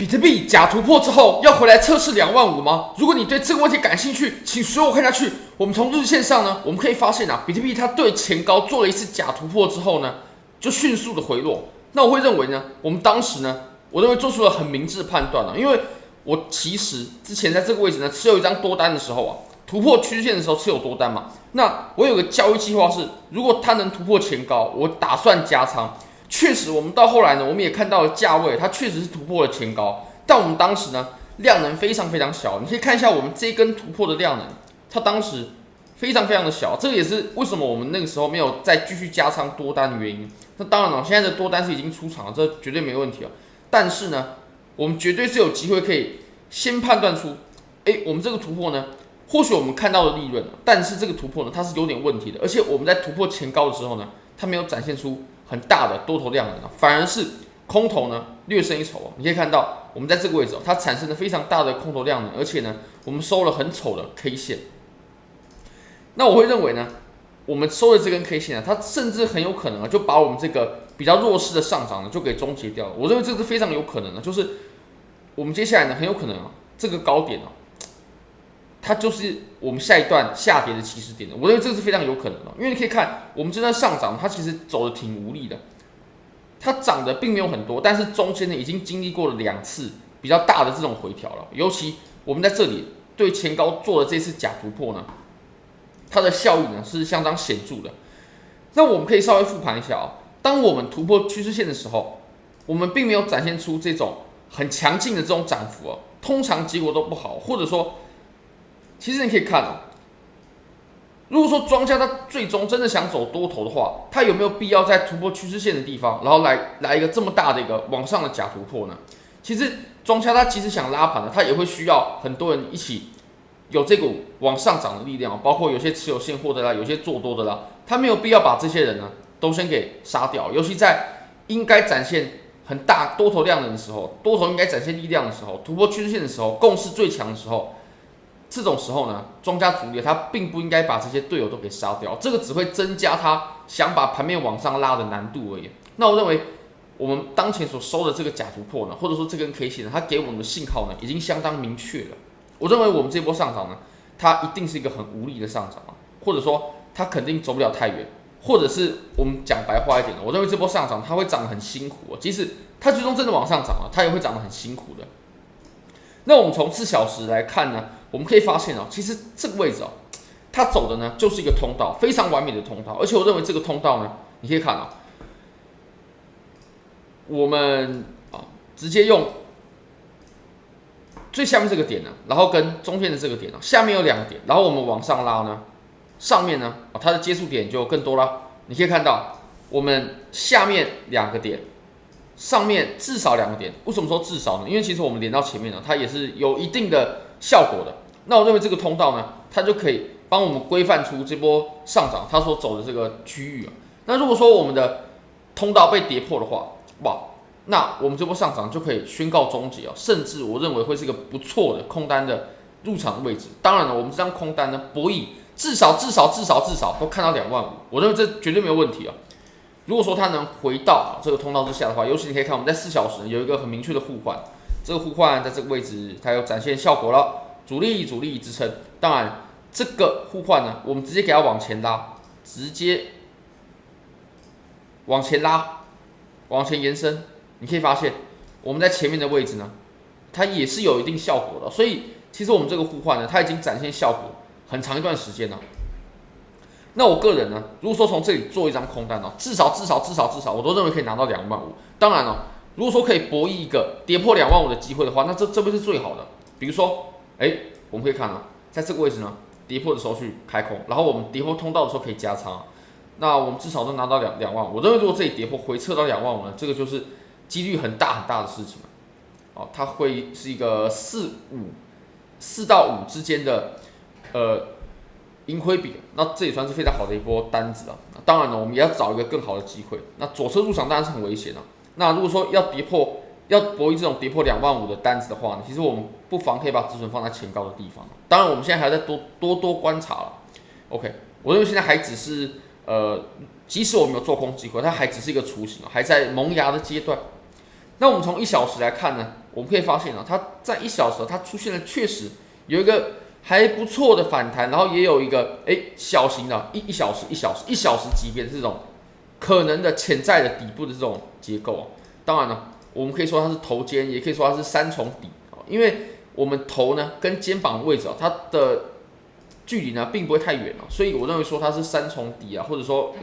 比特币假突破之后要回来测试25000吗？如果你对这个问题感兴趣，请随我看下去。我们从日线上呢，我们可以发现比特币它对前高做了一次假突破之后呢，就迅速的回落。那我会认为呢，我们当时呢，我认为做出了很明智的判断因为我其实之前在这个位置呢持有一张多单的时候突破趋势线的时候持有多单嘛。那我有个交易计划是，如果它能突破前高，我打算加仓。确实，我们到后来呢，我们也看到了价位，它确实是突破了前高，但我们当时呢，量能非常非常小。你可以看一下我们这根突破的量能，它当时非常非常的小，这个也是为什么我们那个时候没有再继续加仓多单的原因。那当然了，现在的多单是已经出场了，这绝对没问题了。但是呢，我们绝对是有机会可以先判断出，我们这个突破呢，或许我们看到的利润，但是这个突破呢，它是有点问题的，而且我们在突破前高的时候呢，它没有展现出很大的多头量能反而是空头呢略胜一筹你可以看到，我们在这个位置它产生了非常大的空头量能，而且呢，我们收了很丑的 K 线。那我会认为呢，我们收的这根 K 线它甚至很有可能就把我们这个比较弱势的上涨呢就给终结掉了。我认为这个是非常有可能的，就是我们接下来呢很有可能这个高点它就是我们下一段下跌的起始点的。我认为这是非常有可能的，因为你可以看我们这段上涨，它其实走的挺无力的，它涨的并没有很多，但是中间呢已经经历过了2次比较大的这种回调了。尤其我们在这里对前高做的这次假突破呢，它的效益呢是相当显著的。那我们可以稍微复盘一下当我们突破趋势线的时候，我们并没有展现出这种很强劲的这种涨幅通常结果都不好，或者说。其实你可以看如果说庄家他最终真的想走多头的话，他有没有必要在突破趋势线的地方，然后来一个这么大的一个往上的假突破呢？其实庄家他即使想拉盘他也会需要很多人一起有这股往上涨的力量包括有些持有现货的啦，有些做多的啦，他没有必要把这些人呢都先给杀掉。尤其在应该展现很大多头量能的时候，多头应该展现力量的时候，突破趋势线的时候，共识最强的时候。这种时候呢，庄家主力他并不应该把这些队友都给杀掉，这个只会增加他想把盘面往上拉的难度而已。那我认为我们当前所收的这个假突破呢，或者说这根 K 线呢，它给我们的信号呢已经相当明确了。我认为我们这波上涨呢，它一定是一个很无力的上涨或者说它肯定走不了太远，或者是我们讲白话一点我认为这波上涨它会涨得很辛苦即使它最终真的往上涨了，它也会涨得很辛苦的。那我们从4小时来看呢，我们可以发现其实这个位置它走的呢就是一个通道，非常完美的通道。而且我认为这个通道呢，你可以看我们直接用最下面这个点呢，然后跟中间的这个点下面有2个点，然后我们往上拉呢，上面呢它的接触点就更多了。你可以看到我们下面2个点。上面至少2个点，为什么说至少呢？因为其实我们连到前面它也是有一定的效果的。那我认为这个通道呢，它就可以帮我们规范出这波上涨它所走的这个区域那如果说我们的通道被跌破的话，那我们这波上涨就可以宣告终结甚至我认为会是一个不错的空单的入场位置。当然了，我们这张空单呢，博弈至少都看到25000，我认为这绝对没有问题如果说它能回到这个通道之下的话，尤其你可以看我们在4小时有一个很明确的互换，这个互换在这个位置它有展现效果了，主力支撑。当然这个互换呢，我们直接给它往前拉，直接往前拉，往前延伸，你可以发现我们在前面的位置呢，它也是有一定效果的。所以其实我们这个互换呢，它已经展现效果很长一段时间了。那我个人呢，如果说从这里做一张空单至少我都认为可以拿到25000。当然如果说可以博弈一个跌破25000的机会的话，那这边是最好的。比如说，我们可以看在这个位置呢，跌破的时候去开空，然后我们跌破通道的时候可以加仓，那我们至少都拿到2万。我认为如果这里跌破回撤到25000呢，这个就是几率很大的事情它会是一个4到5之间的盈亏比，那这也算是非常好的一波单子当然了，我们也要找一个更好的机会。那左侧入场当然是很危险那如果说要博弈这种跌破25000的单子的话呢，其实我们不妨可以把止损放在前高的地方。当然，我们现在还在多观察了。OK， 我认为现在还只是即使我们有做空机会，它还只是一个雏形还在萌芽的阶段。那我们从1小时来看呢，我们可以发现啊，它在1小时它出现了确实有一个还不错的反弹，然后也有一个小型的1小时级别的这种可能的潜在的底部的这种结构啊。当然了，我们可以说它是头肩，也可以说它是3重底，因为我们头呢跟肩膀的位置啊，它的距离呢并不会太远啊，所以我认为说它是3重底啊，或者说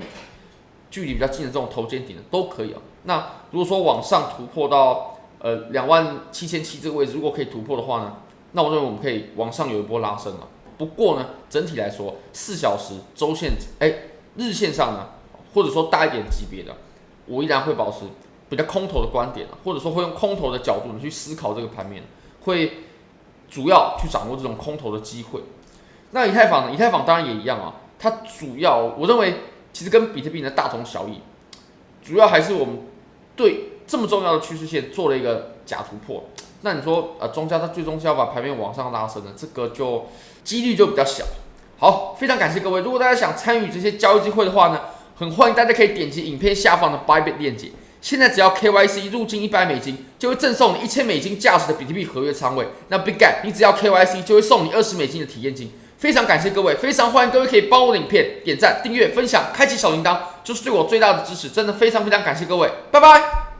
距离比较近的这种头肩底呢都可以啊。那如果说往上突破到27700这个位置，如果可以突破的话呢，那我认为我们可以往上有一波拉升了。不过呢，整体来说，4小时周线日线上呢，或者说大一点级别的，我依然会保持比较空头的观点，或者说会用空头的角度去思考这个盘面，会主要去掌握这种空头的机会。那以太坊呢？以太坊当然也一样啊，它主要我认为其实跟比特币呢大同小异，主要还是我们对这么重要的趋势线做了一个假突破。那你说庄家它最终是要把盘面往上拉升的，这个就几率就比较小。好，非常感谢各位，如果大家想参与这些交易机会的话呢，很欢迎大家可以点击影片下方的 Bybit 链接。现在只要 KYC 入金$100，就会赠送你$1000价值的比特币合约仓位。那 Big Gap 你只要 KYC 就会送你$20的体验金。非常感谢各位，非常欢迎各位可以帮我的影片点赞、订阅、分享、开启小铃铛，就是对我最大的支持。真的非常感谢各位，拜拜。